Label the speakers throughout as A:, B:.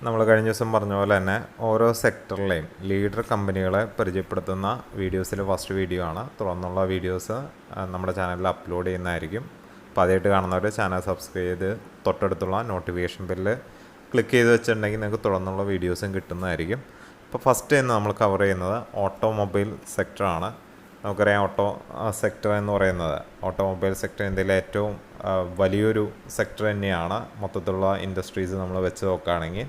A: നമ്മൾ കഴിഞ്ഞ ദിവസം പറഞ്ഞ പോലെ തന്നെ ഓരോ സെക്ടറിലെയും ലീഡർ കമ്പനികളെ പരിചയപ്പെടുത്തുന്ന വീഡിയോസിൽ ഫസ്റ്റ് വീഡിയോ ആണ്. തുടർന്നുള്ള വീഡിയോസ് നമ്മുടെ ചാനലിൽ അപ്ലോഡ് ചെയ്യുന്നതായിരിക്കും. അപ്പോൾ ആദ്യമായിട്ട് കാണുന്നവർ ചാനൽ സബ്സ്ക്രൈബ് ചെയ്ത് തൊട്ടടുത്തുള്ള നോട്ടിഫിക്കേഷൻ ബെല്ല് ക്ലിക്ക് ചെയ്ത് വെച്ചിട്ടുണ്ടെങ്കിൽ നിങ്ങൾക്ക് തുടർന്നുള്ള വീഡിയോസും കിട്ടുന്നതായിരിക്കും. അപ്പോൾ ഫസ്റ്റ് ഇന്ന് നമ്മൾ കവർ ചെയ്യുന്നത് ഓട്ടോമൊബൈൽ സെക്ടറാണ്. നമുക്കറിയാം സെക്ടർ എന്ന് പറയുന്നത് ഓട്ടോമൊബൈൽ സെക്ടർ ഇന്ത്യയിലെ ഏറ്റവും വലിയൊരു സെക്ടർ തന്നെയാണ്. മൊത്തത്തിലുള്ള ഇൻഡസ്ട്രീസ് നമ്മൾ വെച്ച് നോക്കുകയാണെങ്കിൽ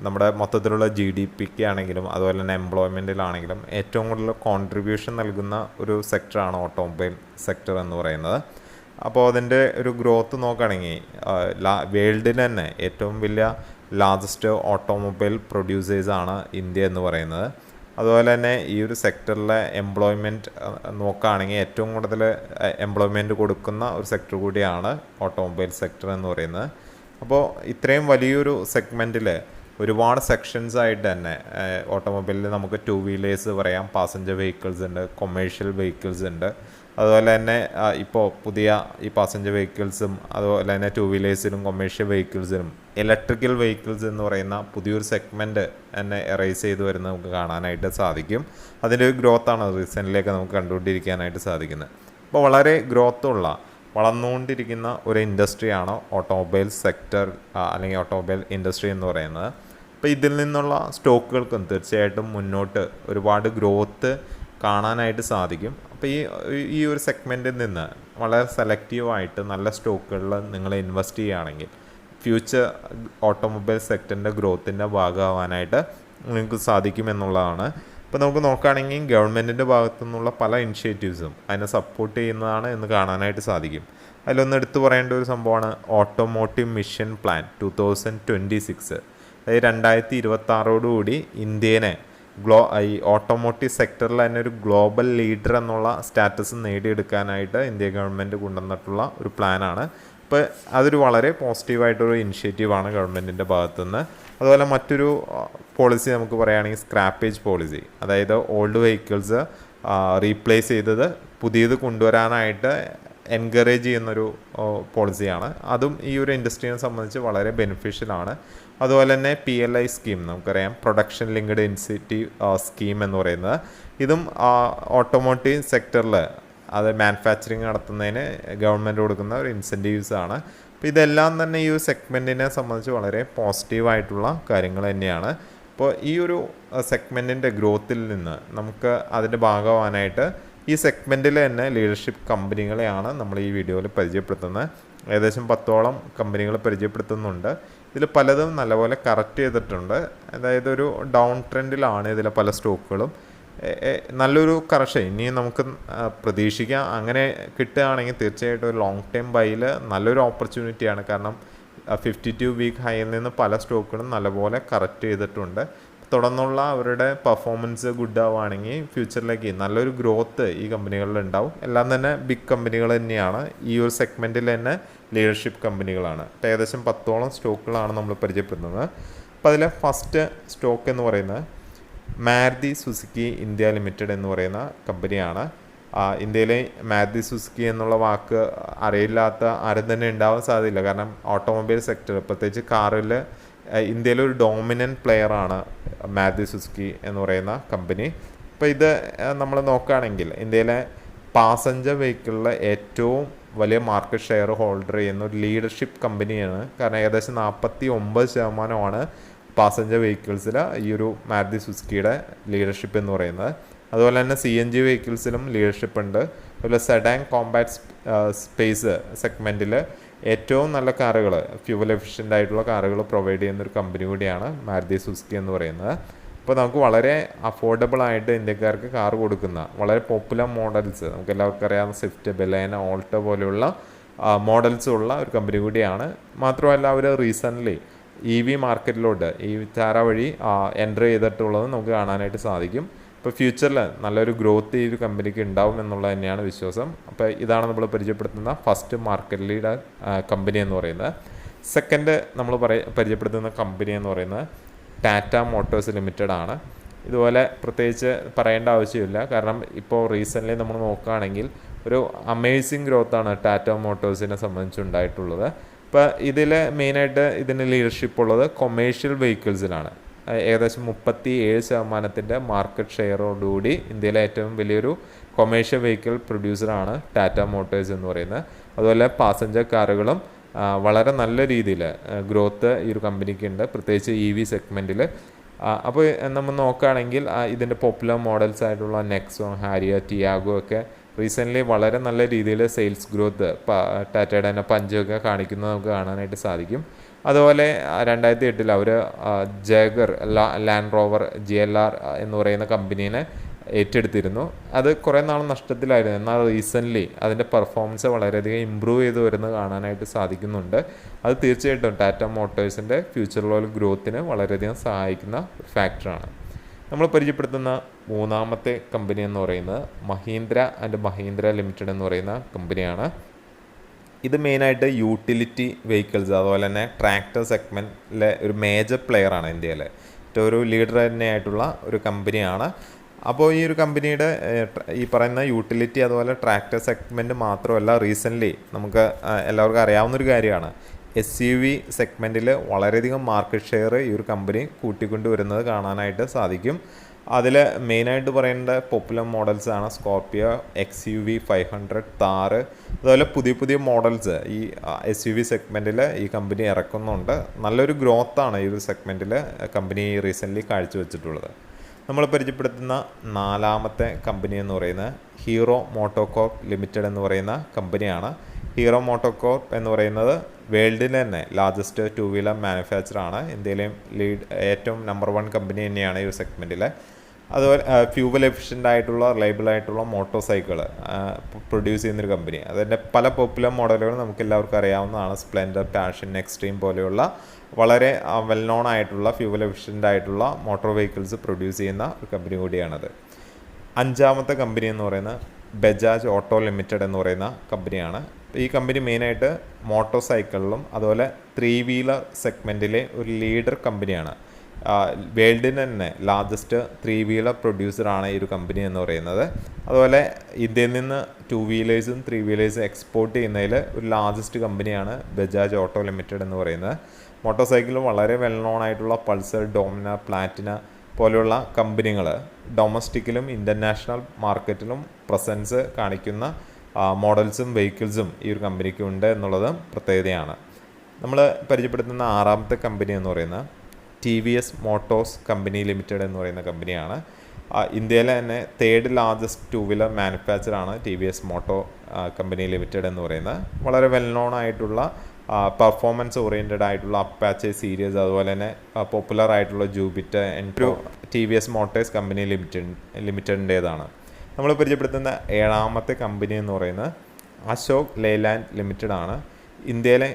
A: നമ്മുടെ മൊത്തത്തിലുള്ള GDPക്ക് ആണെങ്കിലും അതുപോലെ തന്നെ എംപ്ലോയ്മെൻറ്റിലാണെങ്കിലും ഏറ്റവും കൂടുതൽ കോൺട്രിബ്യൂഷൻ നൽകുന്ന ഒരു സെക്ടറാണ് ഓട്ടോമൊബൈൽ സെക്ടർ എന്ന് പറയുന്നത്. അപ്പോൾ അതിൻ്റെ ഒരു ഗ്രോത്ത് നോക്കുകയാണെങ്കിൽ വേൾഡിൽ തന്നെ ഏറ്റവും വലിയ ലാർജസ്റ്റ് ഓട്ടോമൊബൈൽ പ്രൊഡ്യൂസേഴ്സാണ് ഇന്ത്യ എന്ന് പറയുന്നത്. അതുപോലെ തന്നെ ഈ ഒരു സെക്ടറിലെ എംപ്ലോയ്മെൻറ്റ് നോക്കുകയാണെങ്കിൽ ഏറ്റവും കൂടുതൽ എംപ്ലോയ്മെൻറ്റ് കൊടുക്കുന്ന ഒരു സെക്ടർ കൂടിയാണ് ഓട്ടോമൊബൈൽ സെക്ടർ എന്ന് പറയുന്നത്. അപ്പോൾ ഇത്രയും വലിയൊരു സെഗ്മെൻറ്റിൽ ഒരുപാട് സെക്ഷൻസ് ആയിട്ട് തന്നെ ഓട്ടോമൊബൈലിൽ നമുക്ക് 2 വീലേഴ്സ് പറയാം, പാസഞ്ചർ വെഹിക്കിൾസ് ഉണ്ട്, കൊമേഴ്ഷ്യൽ വെഹിക്കിൾസ് ഉണ്ട്. അതുപോലെ തന്നെ ഇപ്പോൾ പുതിയ ഈ പാസഞ്ചർ വെഹിക്കിൾസും അതുപോലെ തന്നെ 2 വീലേഴ്സിലും കൊമേഴ്ഷ്യൽ വെഹിക്കിൾസിലും ഇലക്ട്രിക്കൽ വെഹിക്കിൾസ് എന്ന് പറയുന്ന പുതിയൊരു സെഗ്മെൻറ്റ് തന്നെ എറൈസ് ചെയ്ത് വരുന്നത് നമുക്ക് കാണാനായിട്ട് സാധിക്കും. അതിൻ്റെ ഒരു ഗ്രോത്താണ് റീസെൻ്റിലേക്ക് നമുക്ക് കണ്ടുകൊണ്ടിരിക്കാനായിട്ട് സാധിക്കുന്നത്. അപ്പോൾ വളരെ ഗ്രോത്തുള്ള വളർന്നുകൊണ്ടിരിക്കുന്ന ഒരു ഇൻഡസ്ട്രിയാണ് ഓട്ടോമൊബൈൽ സെക്ടർ അല്ലെങ്കിൽ ഓട്ടോമൊബൈൽ ഇൻഡസ്ട്രി എന്ന് പറയുന്നത്. അപ്പോൾ ഇതിൽ നിന്നുള്ള സ്റ്റോക്കുകൾക്കും തീർച്ചയായിട്ടും മുന്നോട്ട് ഒരുപാട് ഗ്രോത്ത് കാണാനായിട്ട് സാധിക്കും. അപ്പോൾ ഈ ഒരു സെഗ്മെൻറ്റിൽ നിന്ന് വളരെ സെലക്റ്റീവായിട്ട് നല്ല സ്റ്റോക്കുകളിൽ നിങ്ങൾ ഇൻവെസ്റ്റ് ചെയ്യുകയാണെങ്കിൽ ഫ്യൂച്ചർ ഓട്ടോമൊബൈൽ സെക്ടറിൻ്റെ ഗ്രോത്തിൻ്റെ ഭാഗമാവാനായിട്ട് നിങ്ങൾക്ക് സാധിക്കുമെന്നുള്ളതാണ്. ഇപ്പോൾ നമുക്ക് നോക്കുകയാണെങ്കിൽ ഗവൺമെൻറ്റിൻ്റെ ഭാഗത്തു നിന്നുള്ള പല ഇനിഷ്യേറ്റീവ്സും അതിനെ സപ്പോർട്ട് ചെയ്യുന്നതാണ് എന്ന് കാണാനായിട്ട് സാധിക്കും. അതിലൊന്ന് എടുത്തു പറയേണ്ട ഒരു സംഭവമാണ് ഓട്ടോമോട്ടീവ് മിഷൻ പ്ലാൻ 2026. അതായത് 2026 ഇന്ത്യനെ ഈ ഓട്ടോമോട്ടീവ് സെക്ടറിൽ തന്നെ ഒരു ഗ്ലോബൽ ലീഡർ എന്നുള്ള സ്റ്റാറ്റസ് നേടിയെടുക്കാനായിട്ട് ഇന്ത്യ ഗവൺമെൻറ് കൊണ്ടുവന്നിട്ടുള്ള ഒരു പ്ലാനാണ്. അപ്പോൾ അതൊരു വളരെ പോസിറ്റീവായിട്ടൊരു ഇനിഷ്യേറ്റീവാണ് ഗവൺമെൻറ്റിൻ്റെ ഭാഗത്തുനിന്ന്. അതുപോലെ മറ്റൊരു പോളിസി നമുക്ക് പറയുകയാണെങ്കിൽ സ്ക്രാപ്പേജ് പോളിസി, അതായത് ഓൾഡ് വെഹിക്കിൾസ് റീപ്ലേസ് ചെയ്തത് പുതിയത് കൊണ്ടുവരാനായിട്ട് എൻകറേജ് ചെയ്യുന്നൊരു പോളിസിയാണ്. അതും ഈ ഒരു ഇൻഡസ്ട്രീനെ സംബന്ധിച്ച് വളരെ ബെനിഫിഷ്യലാണ്. അതുപോലെ തന്നെ PLI സ്കീം നമുക്കറിയാം, പ്രൊഡക്ഷൻ ലിങ്ക്ഡ് ഇൻസെൻറ്റീവ് സ്കീം എന്ന് പറയുന്നത്. ഇതും ഓട്ടോമോട്ടീവ് സെക്ടറിൽ അത് മാനുഫാക്ചറിങ് നടത്തുന്നതിന് ഗവൺമെൻറ് കൊടുക്കുന്ന ഒരു ഇൻസെൻറ്റീവ്സാണ്. അപ്പോൾ ഇതെല്ലാം തന്നെ ഈ ഒരു സെഗ്മെൻറ്റിനെ സംബന്ധിച്ച് വളരെ പോസിറ്റീവായിട്ടുള്ള കാര്യങ്ങൾ തന്നെയാണ്. അപ്പോൾ ഈ ഒരു സെഗ്മെൻറ്റിൻ്റെ ഗ്രോത്തിൽ നിന്ന് നമുക്ക് അതിൻ്റെ ഭാഗമാവാനായിട്ട് ഈ സെഗ്മെൻറ്റിൽ തന്നെ ലീഡർഷിപ്പ് കമ്പനികളെയാണ് നമ്മൾ ഈ വീഡിയോയിൽ പരിചയപ്പെടുത്തുന്നത്. ഏകദേശം 10ഓളം കമ്പനികൾ പരിചയപ്പെടുത്തുന്നുണ്ട്. ഇതിൽ പലതും നല്ലപോലെ കറക്റ്റ് ചെയ്തിട്ടുണ്ട്. അതായത് ഒരു ഡൗൺ ട്രെൻഡിലാണ് ഇതിലെ പല സ്റ്റോക്കുകളും. നല്ലൊരു കറക്ഷൻ ഇനി നമുക്ക് പ്രതീക്ഷിക്കാം. അങ്ങനെ കിട്ടുകയാണെങ്കിൽ തീർച്ചയായിട്ടും ഒരു ലോങ് ടൈം ബൈയിൽ നല്ലൊരു ഓപ്പർച്യൂണിറ്റിയാണ്. കാരണം 52 വീക്ക് ഹൈയിൽ നിന്ന് പല സ്റ്റോക്കുകളും നല്ലപോലെ കറക്റ്റ് ചെയ്തിട്ടുണ്ട്. തുടർന്നുള്ള അവരുടെ പെർഫോമൻസ് ഗുഡ് ആവുകയാണെങ്കിൽ ഫ്യൂച്ചറിലേക്ക് നല്ലൊരു ഗ്രോത്ത് ഈ കമ്പനികളിൽ ഉണ്ടാവും. എല്ലാം തന്നെ ബിഗ് കമ്പനികൾ തന്നെയാണ്. ഈ ഒരു സെഗ്മെൻറ്റിൽ തന്നെ ലീഡർഷിപ്പ് കമ്പനികളാണ്. അപ്പോൾ ഏകദേശം 10ഓളം സ്റ്റോക്കുകളാണ് നമ്മൾ പരിചയപ്പെടുന്നത്. അപ്പോൾ അതിലെ ഫസ്റ്റ് സ്റ്റോക്ക് എന്ന് പറയുന്നത് മാരുതി സുസുക്കി ഇന്ത്യ ലിമിറ്റഡ് എന്ന് പറയുന്ന കമ്പനിയാണ്. ഇന്ത്യയിലെ മാരുതി സുസുക്കി എന്നുള്ള വാക്ക് അറിയില്ലാത്ത ആരും തന്നെ ഉണ്ടാവാൻ സാധ്യതയില്ല. കാരണം ഓട്ടോമൊബൈൽ സെക്ടർ പ്രത്യേകിച്ച് കാറിൽ ഇന്ത്യയിലെ ഒരു ഡോമിനൻറ്റ് പ്ലെയറാണ് മാരുതി സുസുക്കി എന്ന് പറയുന്ന കമ്പനി. അപ്പോൾ ഇത് നമ്മൾ നോക്കുകയാണെങ്കിൽ ഇന്ത്യയിലെ പാസഞ്ചർ വെഹിക്കിളിലെ ഏറ്റവും വലിയ മാർക്കറ്റ് ഷെയർ ഹോൾഡർ ചെയ്യുന്ന ഒരു ലീഡർഷിപ്പ് കമ്പനിയാണ്. കാരണം ഏകദേശം 49% പാസഞ്ചർ വെഹിക്കിൾസിൽ ഈ ഒരു മാരുതി സുസുക്കിയുടെ ലീഡർഷിപ്പ് എന്ന് പറയുന്നത്. അതുപോലെ തന്നെ CNG വെഹിക്കിൾസിലും ലീഡർഷിപ്പ് ഉണ്ട്. അതുപോലെ സെഡാൻ കോമ്പാക്ട് സ്പേസ് സെഗ്മെൻറ്റിൽ ഏറ്റവും നല്ല കാറുകൾ, ഫ്യൂവൽ എഫിഷ്യൻ്റ് ആയിട്ടുള്ള കാറുകൾ പ്രൊവൈഡ് ചെയ്യുന്ന ഒരു കമ്പനി കൂടിയാണ് മാരുതി സുസുക്കി എന്ന് പറയുന്നത്. അപ്പോൾ നമുക്ക് വളരെ അഫോർഡബിൾ ആയിട്ട് ഇന്ത്യക്കാർക്ക് കാർ കൊടുക്കുന്ന വളരെ പോപ്പുലർ മോഡൽസ്, നമുക്ക് എല്ലാവർക്കും അറിയാവുന്ന സ്വിഫ്റ്റ്, ബലേന, ഓൾട്ടോ പോലെയുള്ള മോഡൽസ് ഉള്ള ഒരു കമ്പനി കൂടിയാണ്. മാത്രമല്ല അവർ റീസെൻ്റ്ലി EV മാർക്കറ്റിലോട്ട് ഈ വിചാര വഴി എൻ്റർ ചെയ്തിട്ടുള്ളത് നമുക്ക് കാണാനായിട്ട് സാധിക്കും. ഇപ്പോൾ ഫ്യൂച്ചറിൽ നല്ലൊരു ഗ്രോത്ത് ഈ ഒരു കമ്പനിക്ക് ഉണ്ടാവും എന്നുള്ളത് തന്നെയാണ് വിശ്വാസം. അപ്പോൾ ഇതാണ് നമ്മൾ പരിചയപ്പെടുത്തുന്ന ഫസ്റ്റ് മാർക്കറ്റ് ലീഡർ കമ്പനി എന്ന് പറയുന്നത്. സെക്കൻഡ് നമ്മൾ പരിചയപ്പെടുത്തുന്ന കമ്പനി എന്ന് പറയുന്നത് ടാറ്റ മോട്ടോഴ്സ് ലിമിറ്റഡ് ആണ്. ഇതുപോലെ പ്രത്യേകിച്ച് പറയേണ്ട ആവശ്യമില്ല. കാരണം ഇപ്പോൾ റീസെൻ്റ്ലി നമ്മൾ നോക്കുകയാണെങ്കിൽ ഒരു അമേസിങ് ഗ്രോത്താണ് ടാറ്റ മോട്ടോഴ്സിനെ സംബന്ധിച്ചുണ്ടായിട്ടുള്ളത്. ഇപ്പോൾ ഇതിൽ മെയിനായിട്ട് ഇതിന് ലീഡർഷിപ്പ് ഉള്ളത് കൊമേഴ്ഷ്യൽ വെഹിക്കിൾസിലാണ്. ഏകദേശം 37% മാർക്കറ്റ് ഷെയറോടുകൂടി ഇന്ത്യയിലെ ഏറ്റവും വലിയൊരു കൊമേഴ്ഷ്യൽ വെഹിക്കിൾ പ്രൊഡ്യൂസറാണ് ടാറ്റ മോട്ടോഴ്സ് എന്ന് പറയുന്നത്. അതുപോലെ പാസഞ്ചർ കാറുകളും വളരെ നല്ല രീതിയിൽ ഗ്രോത്ത് ഈ ഒരു കമ്പനിക്കുണ്ട്, പ്രത്യേകിച്ച് EV സെഗ്മെൻറ്റിൽ. അപ്പോൾ നമ്മൾ നോക്കുകയാണെങ്കിൽ ഇതിൻ്റെ പോപ്പുലർ മോഡൽസ് ആയിട്ടുള്ള നെക്സോൺ, ഹാരിയർ, ടിയാഗോ ഒക്കെ റീസെൻ്റ്ലി വളരെ നല്ല രീതിയിൽ സെയിൽസ് ഗ്രോത്ത് ടാറ്റയുടെ തന്നെ പഞ്ചൊക്കെ കാണിക്കുന്നത് നമുക്ക് കാണാനായിട്ട് സാധിക്കും. അതുപോലെ 2008 അവർ ജാഗർ ലാൻഡ് റോവർ GLR എന്ന് പറയുന്ന കമ്പനീനെ ഏറ്റെടുത്തിരുന്നു. അത് കുറേ നാൾ നഷ്ടത്തിലായിരുന്നു, എന്നാൽ റീസെൻ്റ്ലി അതിൻ്റെ പെർഫോമൻസ് വളരെയധികം ഇമ്പ്രൂവ് ചെയ്ത് വരുന്നത് കാണാനായിട്ട് സാധിക്കുന്നുണ്ട്. അത് തീർച്ചയായിട്ടും ടാറ്റ മോട്ടോഴ്സിൻ്റെ ഫ്യൂച്ചറിലുള്ള ഗ്രോത്തിന് വളരെയധികം സഹായിക്കുന്ന ഒരു ഫാക്ടറാണ്. നമ്മൾ പരിചയപ്പെടുത്തുന്ന മൂന്നാമത്തെ കമ്പനി എന്ന് പറയുന്നത് മഹീന്ദ്ര ആൻഡ് മഹീന്ദ്ര ലിമിറ്റഡ് എന്ന് പറയുന്ന കമ്പനിയാണ്. ഇത് മെയിനായിട്ട് യൂട്ടിലിറ്റി വെഹിക്കിൾസ് അതുപോലെ തന്നെ ട്രാക്ടർ സെഗ്മെൻറ്റിലെ ഒരു മേജർ പ്ലെയറാണ് ഇന്ത്യയിലെ. ഏറ്റവും ഒരു ലീഡർ തന്നെയായിട്ടുള്ള ഒരു കമ്പനിയാണ്. അപ്പോൾ ഈ ഒരു കമ്പനിയുടെ ഈ പറയുന്ന യൂട്ടിലിറ്റി അതുപോലെ ട്രാക്ടർ സെഗ്മെൻറ്റ് മാത്രമല്ല, റീസെൻ്റ്ലി നമുക്ക് എല്ലാവർക്കും അറിയാവുന്നൊരു കാര്യമാണ്, SUV സെഗ്മെൻറ്റിൽ വളരെയധികം മാർക്കറ്റ് ഷെയർ ഈ ഒരു കമ്പനി കൂട്ടിക്കൊണ്ടുവരുന്നത് കാണാനായിട്ട് സാധിക്കും. അതിൽ മെയിനായിട്ട് പറയേണ്ട പോപ്പുലർ മോഡൽസാണ് സ്കോർപിയോ, XUV 500, താർ. അതുപോലെ പുതിയ മോഡൽസ് ഈ SUV സെഗ്മെൻറ്റിൽ ഈ കമ്പനി ഇറക്കുന്നുണ്ട്. നല്ലൊരു ഗ്രോത്താണ് ഈ ഒരു സെഗ്മെൻറ്റിൽ കമ്പനി റീസെൻ്റ്ലി കാഴ്ചവെച്ചിട്ടുള്ളത്. നമ്മൾ പരിചയപ്പെടുത്തുന്ന നാലാമത്തെ കമ്പനി എന്ന് പറയുന്നത് ഹീറോ മോട്ടോകോർപ്പ് ലിമിറ്റഡ് എന്ന് പറയുന്ന കമ്പനിയാണ്. ഹീറോ മോട്ടോകോർപ്പ് എന്ന് പറയുന്നത് വേൾഡിലെ തന്നെ ലാർജസ്റ്റ് 2 വീലർ മാനുഫാക്ചറാണ്. ഇന്ത്യയിലെയും ഏറ്റവും നമ്പർ 1 കമ്പനി തന്നെയാണ് ഈ ഒരു സെഗ്മെൻറ്റിൽ. അതുപോലെ ഫ്യൂവൽ എഫിഷ്യൻ്റ് ആയിട്ടുള്ള റിലയബിൾ ആയിട്ടുള്ള മോട്ടോർ സൈക്കിൾ പ്രൊഡ്യൂസ് ചെയ്യുന്നൊരു കമ്പനി. അതിൻ്റെ പല പോപ്പുലർ മോഡലുകളും നമുക്ക് എല്ലാവർക്കും അറിയാവുന്നതാണ്. സ്പ്ലെൻഡർ, പാഷൻ, എക്സ്ട്രീം പോലെയുള്ള വളരെ വെൽ നോൺ ആയിട്ടുള്ള ഫ്യൂവൽ എഫിഷ്യൻ്റ് ആയിട്ടുള്ള മോട്ടോർ വെഹിക്കിൾസ് പ്രൊഡ്യൂസ് ചെയ്യുന്ന ഒരു കമ്പനി കൂടിയാണത്. അഞ്ചാമത്തെ കമ്പനി എന്ന് പറയുന്നത് ബജാജ് ഓട്ടോ ലിമിറ്റഡ് എന്ന് പറയുന്ന കമ്പനിയാണ്. ഈ കമ്പനി മെയിനായിട്ട് മോട്ടോർ സൈക്കിളിലും അതുപോലെ 3 വീലർ സെഗ്മെൻറ്റിലെ ഒരു ലീഡർ കമ്പനിയാണ്. വേൾഡിന് തന്നെ ലാർജസ്റ്റ് 3 വീലർ പ്രൊഡ്യൂസറാണ് ഈ ഒരു കമ്പനി എന്ന് പറയുന്നത്. അതുപോലെ ഇന്ത്യയിൽ നിന്ന് 2 വീലേഴ്സും 3 വീലേഴ്സും എക്സ്പോർട്ട് ചെയ്യുന്നതിൽ ഒരു ലാർജസ്റ്റ് കമ്പനിയാണ് ബജാജ് ഓട്ടോ ലിമിറ്റഡ് എന്ന് പറയുന്നത്. മോട്ടോർ സൈക്കിളിൽ വളരെ വെൽ നോൺ ആയിട്ടുള്ള പൾസർ, ഡോമിന, പ്ലാറ്റിന പോലെയുള്ള കമ്പനികൾ ഡൊമസ്റ്റിക്കിലും ഇൻ്റർനാഷണൽ മാർക്കറ്റിലും പ്രസൻസ് കാണിക്കുന്ന മോഡൽസും വെഹിക്കിൾസും ഈ ഒരു കമ്പനിക്ക് ഉണ്ട് എന്നുള്ളത് പ്രത്യേകതയാണ്. നമ്മൾ പരിചയപ്പെടുത്തുന്ന ആറാമത്തെ കമ്പനി എന്ന് പറയുന്നത് TVS മോട്ടോഴ്സ് കമ്പനി ലിമിറ്റഡ് എന്ന് പറയുന്ന കമ്പനിയാണ്. ഇന്ത്യയിലെ തന്നെ 3rd ലാർജസ്റ്റ് 2 വീലർ മാനുഫാക്ചറാണ് TVS മോട്ടോ കമ്പനി ലിമിറ്റഡ് എന്ന് പറയുന്നത്. വളരെ വെൽ നോൺ ആയിട്ടുള്ള പെർഫോമൻസ് ഓറിയൻറ്റഡ് ആയിട്ടുള്ള അപ്പാച്ചെ സീരീസ് അതുപോലെ തന്നെ പോപ്പുലർ ആയിട്ടുള്ള ജൂപിറ്റർ ഒരു TVS മോട്ടോഴ്സ് കമ്പനി ലിമിറ്റഡിൻ്റേതാണ്. നമ്മൾ പരിചയപ്പെടുത്തുന്ന ഏഴാമത്തെ കമ്പനി എന്ന് പറയുന്നത് അശോക് ലേലാൻഡ് ലിമിറ്റഡ് ആണ്. ഇന്ത്യയിലെ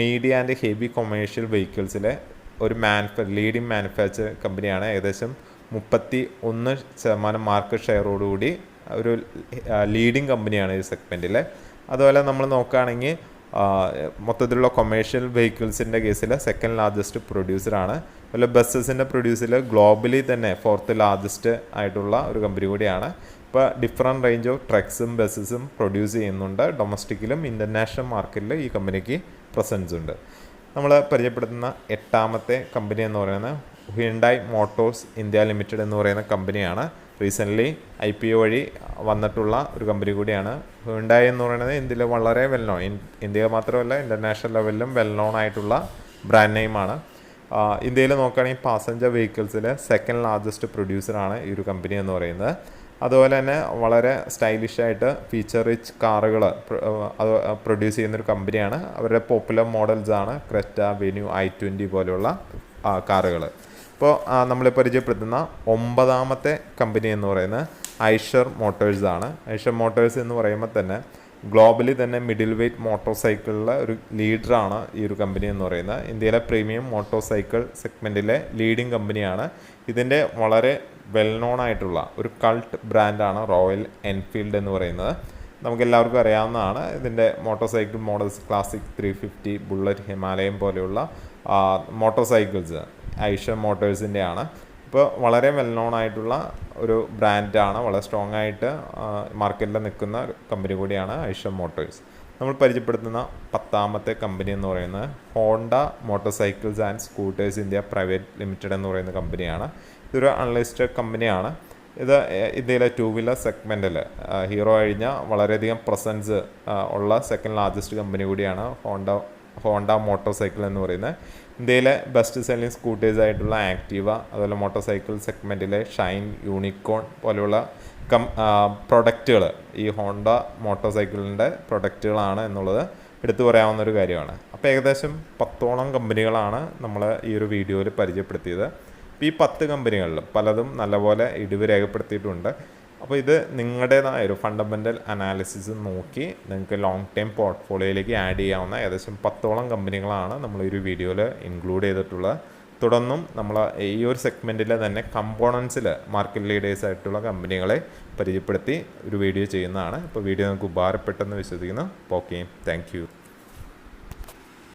A: മീഡിയ ആൻഡ് ഹെവി കൊമേഴ്ഷ്യൽ വെഹിക്കിൾസിലെ ഒരു ലീഡിംഗ് മാനുഫാക്ചർ കമ്പനിയാണ്. ഏകദേശം 31% മാർക്കറ്റ് ഷെയറോടുകൂടി ഒരു ലീഡിംഗ് കമ്പനിയാണ് ഈ സെഗ്മെൻറ്റിൽ. അതുപോലെ നമ്മൾ നോക്കുകയാണെങ്കിൽ മൊത്തത്തിലുള്ള കൊമേഴ്ഷ്യൽ വെഹിക്കിൾസിൻ്റെ കേസിൽ 2nd ലാർജസ്റ്റ് പ്രൊഡ്യൂസറാണ്. അതുപോലെ ബസ്സസിൻ്റെ പ്രൊഡ്യൂസിൽ ഗ്ലോബലി തന്നെ 4th ലാർജസ്റ്റ് ആയിട്ടുള്ള ഒരു കമ്പനി കൂടിയാണ്. ഇപ്പോൾ ഡിഫറെൻറ്റ് റേഞ്ച് ഓഫ് ട്രക്സും ബസ്സസും പ്രൊഡ്യൂസ് ചെയ്യുന്നുണ്ട്. ഡൊമസ്റ്റിക്കിലും ഇൻ്റർനാഷണൽ മാർക്കറ്റിൽ ഈ കമ്പനിക്ക് പ്രസൻസ് ഉണ്ട്. നമ്മൾ പരിചയപ്പെടുത്തുന്ന എട്ടാമത്തെ കമ്പനി എന്ന് പറയുന്നത് ഹ്യുണ്ടായി മോട്ടോഴ്സ് ഇന്ത്യ ലിമിറ്റഡ് എന്ന് പറയുന്ന കമ്പനിയാണ്. റീസെൻ്റ്ലി IPO വഴി വന്നിട്ടുള്ള ഒരു കമ്പനി കൂടിയാണ്. ഹ്യുണ്ടായി എന്ന് പറയുന്നത് ഇന്ത്യയിൽ വളരെ വെൽ നോൺ, ഇന്ത്യ മാത്രമല്ല ഇൻ്റർനാഷണൽ ലെവലിലും വെൽ നോൺ ആയിട്ടുള്ള ബ്രാൻഡ് നെയിമാണ്. ഇന്ത്യയിൽ നോക്കുകയാണെങ്കിൽ പാസഞ്ചർ വെഹിക്കിൾസിൽ 2nd ലാർജസ്റ്റ് പ്രൊഡ്യൂസറാണ് ഈ ഒരു കമ്പനി എന്ന് പറയുന്നത്. അതുപോലെ തന്നെ വളരെ സ്റ്റൈലിഷായിട്ട് ഫീച്ചർ റിച്ച് കാറുകൾ പ്രൊഡ്യൂസ് ചെയ്യുന്നൊരു കമ്പനിയാണ്. അവരുടെ പോപ്പുലർ മോഡൽസാണ് ക്രെറ്റ, വെന്യൂ, i20 പോലെയുള്ള കാറുകൾ. ഇപ്പോൾ നമ്മൾ പരിചയപ്പെടുത്തുന്ന 9ാമത്തെ കമ്പനി എന്ന് പറയുന്നത് ഐഷർ മോട്ടോഴ്സ് ആണ്. ഐഷർ മോട്ടോഴ്സ് എന്ന് പറയുമ്പോൾ തന്നെ ഗ്ലോബലി തന്നെ മിഡിൽ വെയ്റ്റ് മോട്ടോർ സൈക്കിളിലെ ഒരു ലീഡറാണ് ഈ ഒരു കമ്പനി എന്ന് പറയുന്നത്. ഇന്ത്യയിലെ പ്രീമിയം മോട്ടോർ സൈക്കിൾ സെഗ്മെൻറ്റിലെ ലീഡിംഗ് കമ്പനിയാണ്. ഇതിൻ്റെ വളരെ വെൽ നോൺ ആയിട്ടുള്ള ഒരു കൾട്ട് ബ്രാൻഡാണ് റോയൽ എൻഫീൽഡ് എന്ന് പറയുന്നത്. നമുക്കെല്ലാവർക്കും അറിയാവുന്നതാണ്. ഇതിൻ്റെ motor cycle models classic 350, bullet, Himalayan പോലെയുള്ള മോട്ടോർ സൈക്കിൾസ് ഐഷർ മോട്ടോഴ്സിൻ്റെ ആണ്. ഇപ്പോൾ വളരെ വെൽ നോൺ ആയിട്ടുള്ള ഒരു ബ്രാൻഡാണ്. വളരെ സ്ട്രോങ് ആയിട്ട് മാർക്കറ്റിൽ നിൽക്കുന്ന കമ്പനി കൂടിയാണ് ഐഷർ മോട്ടോഴ്സ്. നമ്മൾ പരിചയപ്പെടുത്തുന്ന 10ാമത്തെ കമ്പനി എന്ന് പറയുന്നത് Honda motor cycles and scooters India private limited എന്ന് പറയുന്ന കമ്പനിയാണ്. ഇതൊരു അൺലിസ്റ്റഡ് കമ്പനിയാണ്. ഇത് ഇന്ത്യയിലെ 2 വീലർ സെഗ്മെൻറ്റിൽ ഹീറോ കഴിഞ്ഞ വളരെയധികം പ്രസൻസ് ഉള്ള സെക്കൻഡ് ലാർജസ്റ്റ് കമ്പനി കൂടിയാണ് ഹോണ്ട മോട്ടോർ സൈക്കിൾ എന്ന് പറയുന്നത്. ഇന്ത്യയിലെ ബെസ്റ്റ് സെല്ലിംഗ് സ്കൂട്ടേഴ്സ് ആയിട്ടുള്ള ആക്റ്റീവ, അതുപോലെ മോട്ടോർ സൈക്കിൾ സെഗ്മെൻറ്റിലെ ഷൈൻ, യൂണിക്കോൺ പോലെയുള്ള പ്രൊഡക്റ്റുകൾ ഈ ഹോണ്ട മോട്ടോർ സൈക്കിളിൻ്റെ പ്രൊഡക്റ്റുകളാണ് എന്നുള്ളത് എടുത്തു പറയാവുന്ന ഒരു കാര്യമാണ്. അപ്പോൾ ഏകദേശം 10ഓളം കമ്പനികളാണ് നമ്മൾ ഈ ഒരു വീഡിയോയിൽ പരിചയപ്പെടുത്തിയത്. ഈ 10 കമ്പനികളിലും പലതും നല്ലപോലെ ഇടിവ് രേഖപ്പെടുത്തിയിട്ടുണ്ട്. അപ്പോൾ ഇത് നിങ്ങളുടേതായ ഒരു ഫണ്ടമെൻ്റൽ അനാലിസിസ് നോക്കി നിങ്ങൾക്ക് ലോങ് ടൈം പോർട്ട്ഫോളിയോയിലേക്ക് ആഡ് ചെയ്യാവുന്ന ഏകദേശം 10ഓളം കമ്പനികളാണ് നമ്മൾ ഈ ഒരു വീഡിയോയിൽ ഇൻക്ലൂഡ് ചെയ്തിട്ടുള്ളത്. തുടർന്നും നമ്മൾ ഈ ഒരു സെഗ്മെൻറ്റിലെ തന്നെ കമ്പോണൻസിൽ മാർക്കറ്റ് ലീഡേഴ്സ് ആയിട്ടുള്ള കമ്പനികളെ പരിചയപ്പെടുത്തി ഒരു വീഡിയോ ചെയ്യുന്നതാണ്. അപ്പോൾ വീഡിയോ നിങ്ങൾക്ക് ഉപകാരപ്പെട്ടെന്ന് വിശ്വസിക്കുന്നു. Okay, thank you.